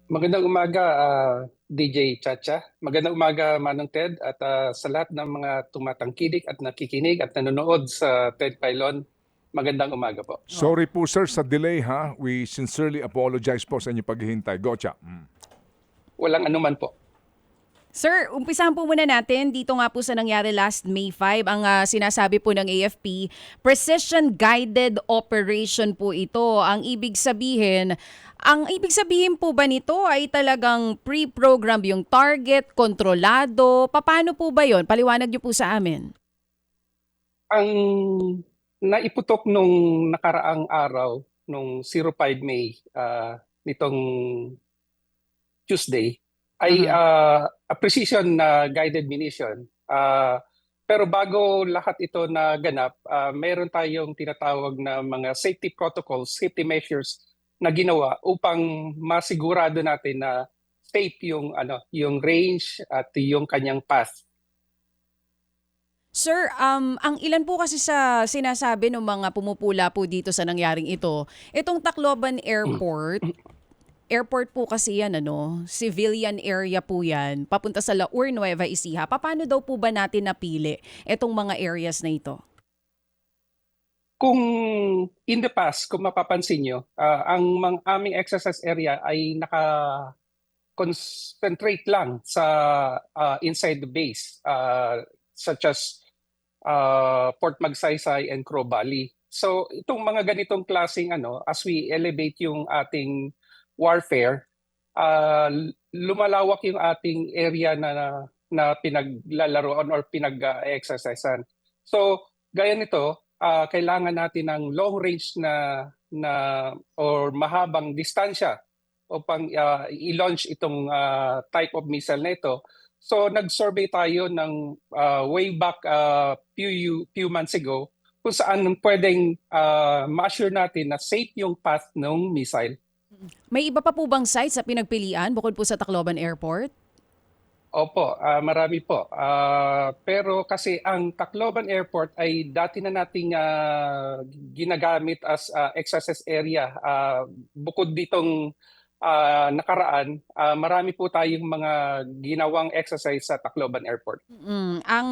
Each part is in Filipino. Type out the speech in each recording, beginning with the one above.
Magandang umaga, DJ Chacha. Magandang umaga, Manong Ted, at sa lahat ng mga tumatangkilik at nakikinig at nanonood sa Ted Pailon. Magandang umaga po. Sorry po sir sa delay ha. We sincerely apologize po sa inyong paghihintay. Gotcha. Walang anuman po. Sir, umpisahan po muna natin dito nga po sa nangyari last May 5. Ang sinasabi po ng AFP, Precision Guided Operation po ito. Ang ibig sabihin po ba nito ay talagang pre-program yung target, kontrolado? Paano po ba yon? Paliwanag niyo po sa amin. Ang naiputok nung nakaraang araw, nung 05 May, nitong Tuesday, ay Aha. a precision na guided munition. Pero bago lahat ito na ganap, mayroon tayong tinatawag na mga safety protocols, safety measures na ginawa upang masigurado natin na safe yung range at yung kanyang path. Sir, ang ilan po kasi sa sinasabi ng mga pumupula po dito sa nangyaring ito, itong Tacloban Airport po kasi yan, civilian area po yan, papunta sa Laur, Nueva Ecija. Paano daw po ba natin napili itong mga areas na ito? Kung in the past, kung mapapansin nyo, ang mga aming exercise area ay naka-concentrate lang sa inside the base, such as Port Magsaysay and Crow Valley. So itong mga ganitong klaseng as we elevate yung ating warfare, uh, lumalawak yung ating area na pinaglalaroan or pinag-exercisean. So gaya nito, kailangan natin ng long range na or mahabang distansya upang i-launch itong type of missile na ito. So nag-survey tayo ng way back few months ago kung saan pwedeng ma-assure natin na safe yung path ng missile. May iba pa po bang sites sa pinagpilian bukod po sa Tacloban Airport? Opo, marami po. Pero kasi ang Tacloban Airport ay dati na nating ginagamit as exercise area. Bukod ditong nakaraan, marami po tayong mga ginawang exercise sa Tacloban Airport. Ang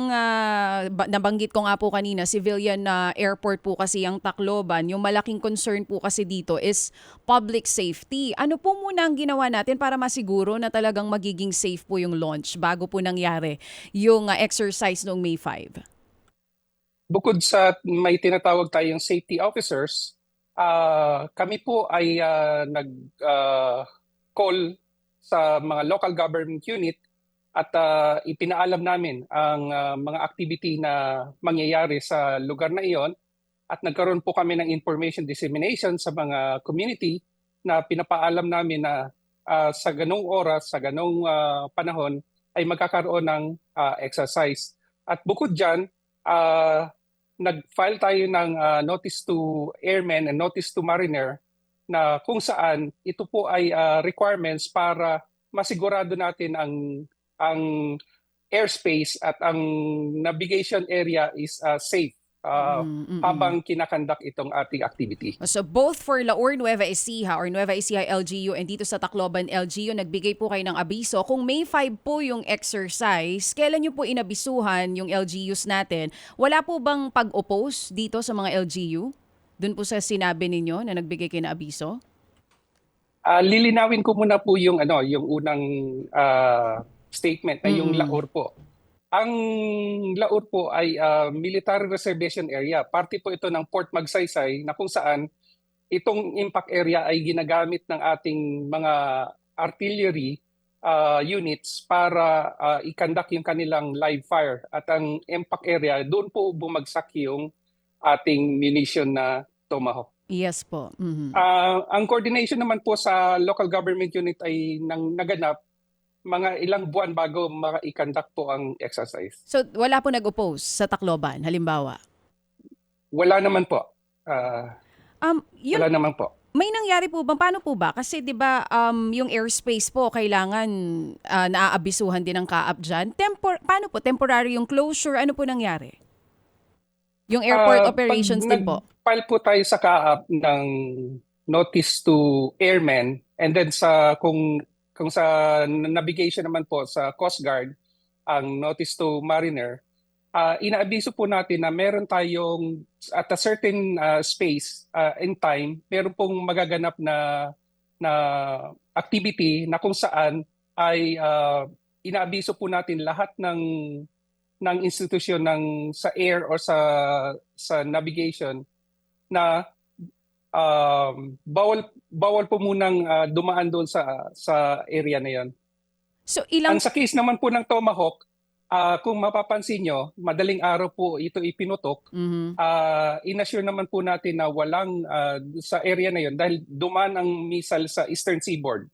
nabanggit ko nga po kanina, civilian na airport po kasi ang Tacloban. Yung malaking concern po kasi dito is public safety. Ano po muna ang ginawa natin para masiguro na talagang magiging safe po yung launch bago po nangyari yung exercise noong May 5? Bukod sa may tinatawag tayong safety officers, kami po ay nag-call sa mga local government unit at ipinaalam namin ang mga activity na mangyayari sa lugar na iyon at nagkaroon po kami ng information dissemination sa mga community na pinapaalam namin na sa ganong oras, sa ganong panahon ay magkakaroon ng exercise. At bukod dyan, nag-file tayo ng notice to airmen and notice to mariner na kung saan ito po ay requirements para masigurado natin ang airspace at ang navigation area is safe habang kinakandak itong ating activity. So both for Laur Nueva Ecija or Nueva Ecija LGU and dito sa Tacloban LGU, nagbigay po kayo ng abiso. Kung May 5 po yung exercise, kailan nyo po inabisuhan yung LGUs natin? Wala po bang pag-oppose dito sa mga LGU? Doon po sa sinabi ninyo na nagbigay kayo ng abiso? Lilinawin ko muna po yung unang statement na yung Laur po. Ang Laur po ay military reservation area. Parte po ito ng Port Magsaysay na kung saan itong impact area ay ginagamit ng ating mga artillery units para i-conduct yung kanilang live fire. At ang impact area, doon po bumagsak yung ating munition na Tomahawk. Yes po. Ang coordination naman po sa local government unit ay naganap mga ilang buwan bago i-conduct po ang exercise. So wala po nag-oppose sa Tacloban, halimbawa? Wala naman po. Yun, Wala naman po. may nangyari po ba? Paano po ba? Kasi 'di ba yung airspace po kailangan naaabisuhan din ng kaap diyan. Paano po temporary yung closure? Ano po nangyari? Yung airport operations din po. Nag-file po tayo sa kaap ng notice to airmen and then kung Kung sa navigation naman po sa Coast Guard, ang notice to mariner, inaabiso po natin na meron tayong at a certain space in time, meron pong magaganap na activity na kung saan ay inaabiso po natin lahat ng institusyon sa air or sa navigation na bawal po munang dumaan doon sa area na 'yon. So ilang Ang sa case naman po ng Tomahawk, kung mapapansin nyo, madaling araw po ito ipinutok. Mhm. Inassure naman po natin na walang sa area na yon dahil dumaan ang missile sa eastern seaboard.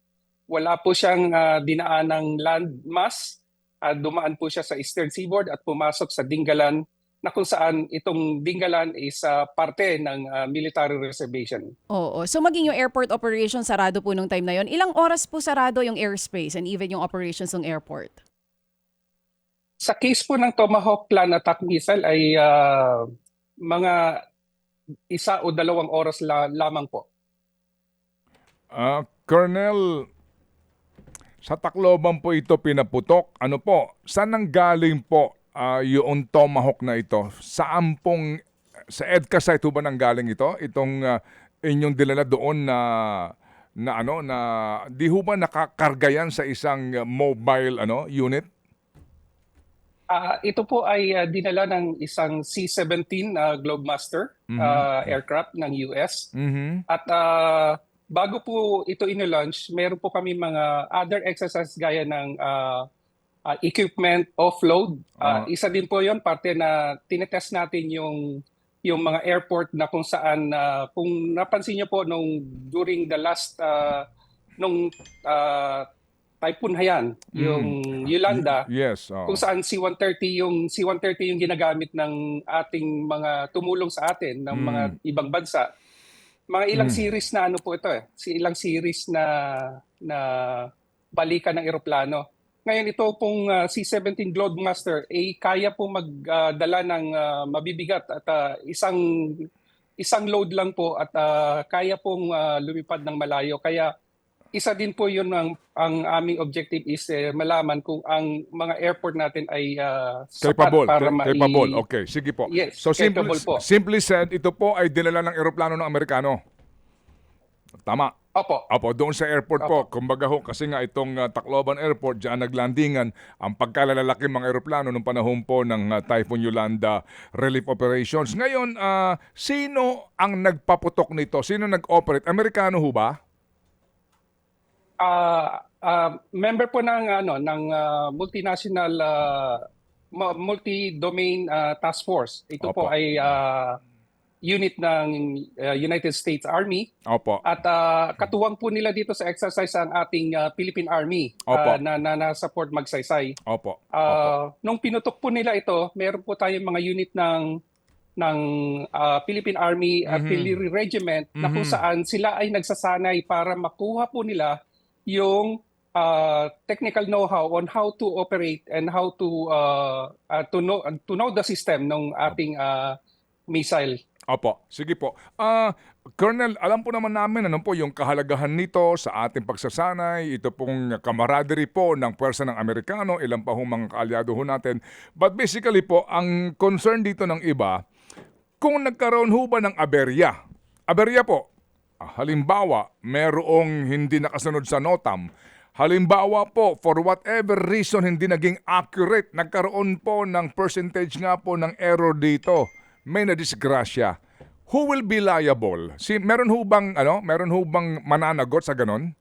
Wala po siyang dinaan ng land mass. Dumaan po siya sa eastern seaboard at pumasok sa Dingalan na kung saan itong Dingalan is parte ng military reservation. Oo. So maging yung airport operation sarado po nung time na yon. Ilang oras po sarado yung airspace and even yung operations ng airport? Sa case po ng Tomahawk Plan Attack Missile ay mga 1 o 2 oras lamang po. Colonel, sa Tacloban po ito pinaputok. Ano po, saan nanggaling po yung Tomahawk na ito? Saan pong, sa EDCA site po ba nanggaling ito? Itong inyong dinala doon na di ho ba nakakarga yan sa isang mobile unit? Ito po ay dinala ng isang C-17 Globemaster aircraft ng US. Mhm. At bago po ito inilaunch, meron po kami mga other exercises gaya ng equipment offload. Isa din po yon, parte na tinetest natin yung mga airport na kung saan, kung napansin niyo po during the last, nung Typhoon Haiyan, yung Yolanda, Yes. kung saan C-130 yung ginagamit ng ating mga tumulong sa atin ng mga ibang bansa. Mga ilang series na ano po ito ilang series na balikan ng eroplano. Ngayon ito pong C-17 Globemaster kaya pong magdala ng mabibigat at isang load lang po at kaya pong lumipad ng malayo. Kaya isa din po yun ang aming objective is malaman kung ang mga airport natin ay sapat para capable. Okay, sige po. Yes, So capable po. simply said, ito po ay dinala ng eroplano ng Amerikano. Tama. Opo. Doon sa airport po, kumbaga ho, kasi nga itong Tacloban Airport, dyan naglandingan ang pagkalalaki mga eroplano nung panahon po ng Typhoon Yolanda relief operations. Ngayon, sino ang nagpaputok nito? Sino nag-operate? Amerikano ho ba? Member po ng multinational multi-domain task force. Ito po Opo. ay unit ng United States Army. Opo. At katuwang po nila dito sa exercise ang ating Philippine Army Opo. na support Magsaysay. Opo. Nung pinutok po nila ito, meron po tayong mga unit ng Philippine Army Artillery Regiment na kung saan sila ay nagsasanay para makuha po nila yung technical know-how on how to operate and how to know the system ng ating missile. Opo, sige po. Colonel, alam po naman namin ano po yung kahalagahan nito sa ating pagsasanay, ito pong camaraderie po ng pwersa ng Amerikano, ilan pa hong mga kaalyado ho natin. But basically po, ang concern dito ng iba, kung nagkaroon ho ba ng aberya po, halimbawa, merong hindi nakasunod sa NOTAM, halimbawa po, for whatever reason, hindi naging accurate, nagkaroon po ng percentage nga po ng error dito, may nadisgrasya. Who will be liable? Meron ho bang mananagot sa ganon?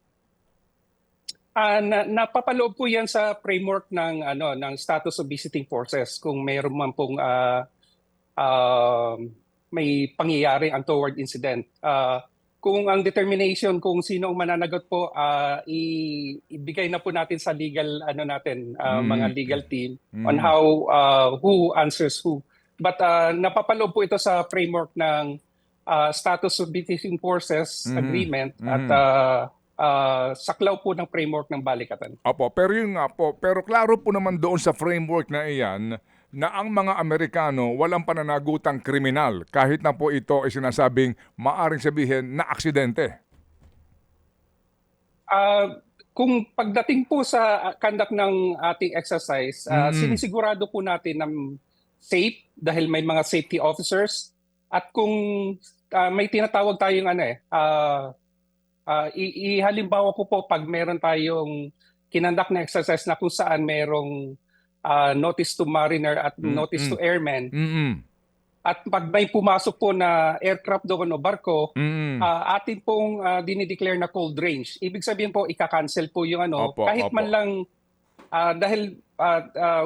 Napapaloob po 'yan sa framework ng status of visiting forces kung mayroon man pong may pangyayaring untoward incident. Kung ang determination kung sino ang mananagot po, ibigay na po natin sa legal mga legal team on how who answers who. But napapaloob po ito sa framework ng status of visiting forces agreement at saklaw po ng framework ng balikatan. Opo, pero yun nga po, pero klaro po naman doon sa framework na iyan na ang mga Amerikano walang pananagutang kriminal kahit na po ito ay sinasabing maaring sabihin na aksidente. kung pagdating po sa conduct ng ating exercise, sinisigurado po natin na safe dahil may mga safety officers at kung may tinatawag tayong ihalimbawa ko po pag meron tayong kinandak na exercise na kung saan merong notice to mariner at notice to airmen. At pag may pumasok po na aircraft doon o barko, atin pong dinideclare na cold range. Ibig sabihin po, ika-cancel po yung Opo, kahit opo. man lang, dahil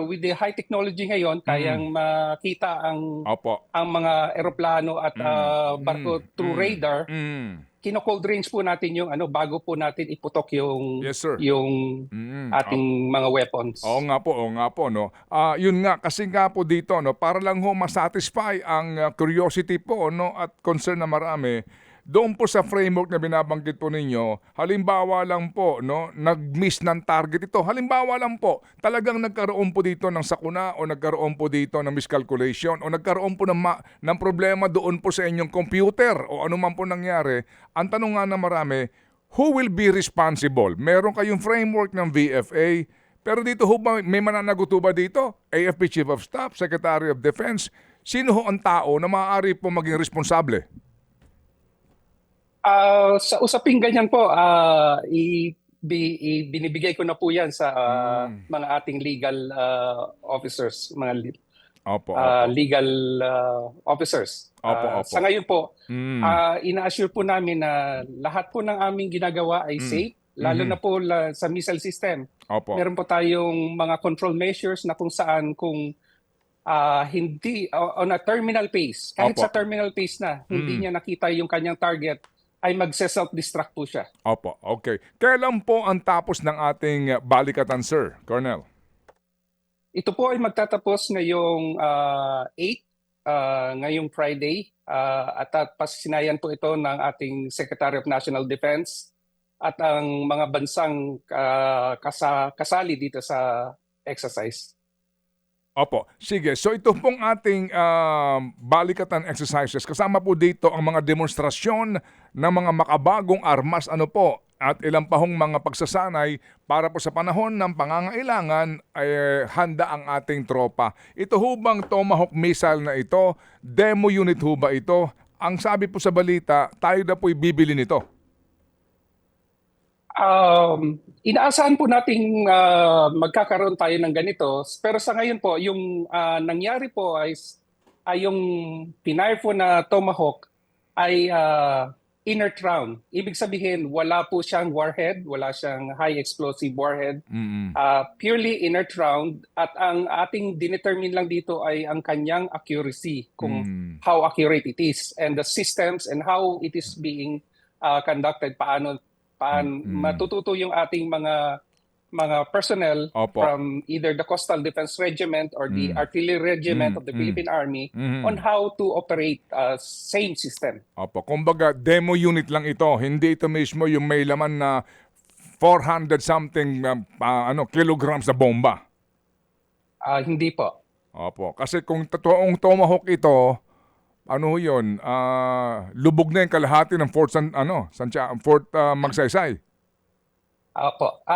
with the high technology ngayon, kayang makita Opo. ang mga eroplano at barko through radar. Kino-cold range po natin yung bago po natin iputok yung Yes, sir. yung ating mga weapons. Oo nga po, no. Yun nga kasi nga po dito, no, para lang ho masatisfy ang curiosity po, no, at concern na marami. Doon po sa framework na binabanggit po ninyo, halimbawa lang po, no, nag-miss ng target ito. Halimbawa lang po, talagang nagkaroon po dito ng sakuna o nagkaroon po dito ng miscalculation o nagkaroon po ng problema doon po sa inyong computer o ano man po nangyari. Ang tanong nga na marami, who will be responsible? Meron kayong framework ng VFA, pero dito ho ba, may mananagot ho ba dito? AFP Chief of Staff, Secretary of Defense, sino ho ang tao na maaari po maging responsable? Sa usaping ganyan po, binibigay ko na po yan sa mga ating legal officers, mga Opo, legal officers. Opo. Sa ngayon po, ina-assure po namin na lahat po ng aming ginagawa ay safe, lalo na po sa missile system. Opo. Meron po tayong mga control measures na kung saan kung hindi on a terminal phase, kahit Opo. sa terminal phase na, hindi niya nakita yung kanyang target, ay magse-self-destruct po siya. Opo, okay. Kailan po ang tapos ng ating balikatan, sir, Colonel? Ito po ay magtatapos ngayong 8, ngayong Friday, at pasisinayan po ito ng ating Secretary of National Defense at ang mga bansang kasali dito sa exercise. Opo, sige. So ito pong ating balikatan exercises. Kasama po dito ang mga demonstrasyon ng mga makabagong armas, at ilang pa hong mga pagsasanay para po sa panahon ng pangangailangan ay handa ang ating tropa. Ito ho bang Tomahawk missile na ito? Demo unit ho ba ito? Ang sabi po sa balita, tayo na po'y bibili nito. Inaasahan po nating magkakaroon tayo ng ganito, pero sa ngayon po yung nangyari po ay yung pinire po na Tomahawk ay inert round. Ibig sabihin wala po siyang warhead, wala siyang high explosive warhead. Purely inert round, at ang ating dinetermine lang dito ay ang kanyang accuracy, kung how accurate it is, and the systems and how it is being conducted, paano matututo yung ating mga personnel from either the Coastal Defense Regiment or the Artillery Regiment of the Philippine Army on how to operate same system. Opo, kumbaga demo unit lang ito, hindi ito mismo yung may laman na 400 something kilograms na bomba. Hindi po. Opo, kasi kung totoong Tomahawk ito, ano yun, lubog na yung kalahati ng Fort Magsaysay. Opo.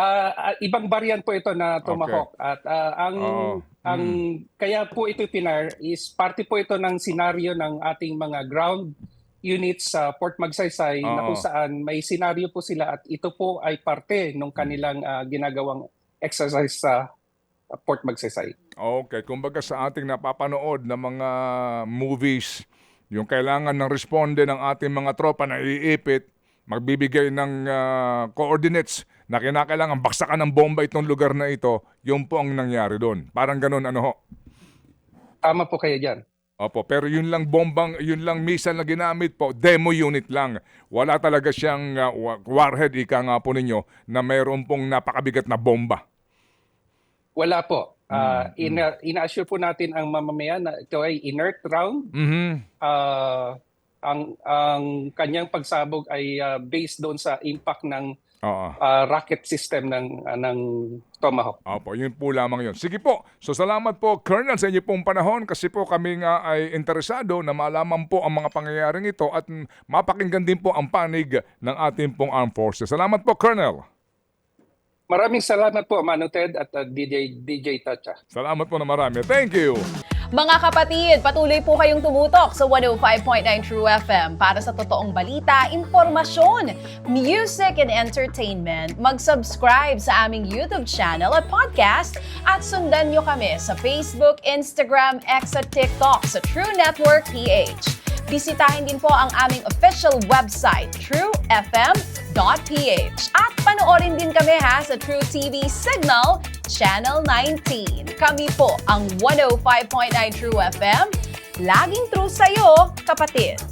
Ibang variant po ito na Tomahawk. At ang kaya po ito pinar is parte po ito ng senaryo ng ating mga ground units sa Fort Magsaysay, na kung saan may senaryo po sila at ito po ay parte ng kanilang ginagawang exercise sa Fort Magsaysay. Okay, kumbaga sa ating napapanood na mga movies, yung kailangan ng responde ng ating mga tropa na iipit, magbibigay ng coordinates na kinakailangan baksakan ng bomba itong lugar na ito, yun po ang nangyari doon. Parang ganun, ho? Tama po kayo dyan. Opo, pero yun lang missile na ginamit po, demo unit lang. Wala talaga siyang warhead, ika nga po ninyo, na mayroon pong napakabigat na bomba. Wala po. Ina-assure po natin ang mamamayan na ito ay inert round. Ang kanyang pagsabog ay based doon sa impact ng rocket system ng Tomahawk. Opo, yun po lamang yun. Sige po. So salamat po, Colonel, sa inyo pong panahon, kasi po kami nga ay interesado na malaman po ang mga pangyayaring ito at mapakinggan din po ang panig ng ating pong armed forces. Salamat po, Colonel. Maraming salamat po, Manu Ted at DJ Tacha. Salamat po na marami. Thank you. Mga kapatid, patuloy po kayong tumutok sa 105.9 True FM para sa totoong balita, impormasyon, music and entertainment. Mag-subscribe sa aming YouTube channel at podcast at sundan nyo kami sa Facebook, Instagram, X at TikTok sa True Network PH. Bisitahin din po ang aming official website, truefm.ph. At panoorin din kami sa True TV Signal, Channel 19. Kami po ang 105.9 True FM. Laging true sa'yo, kapatid.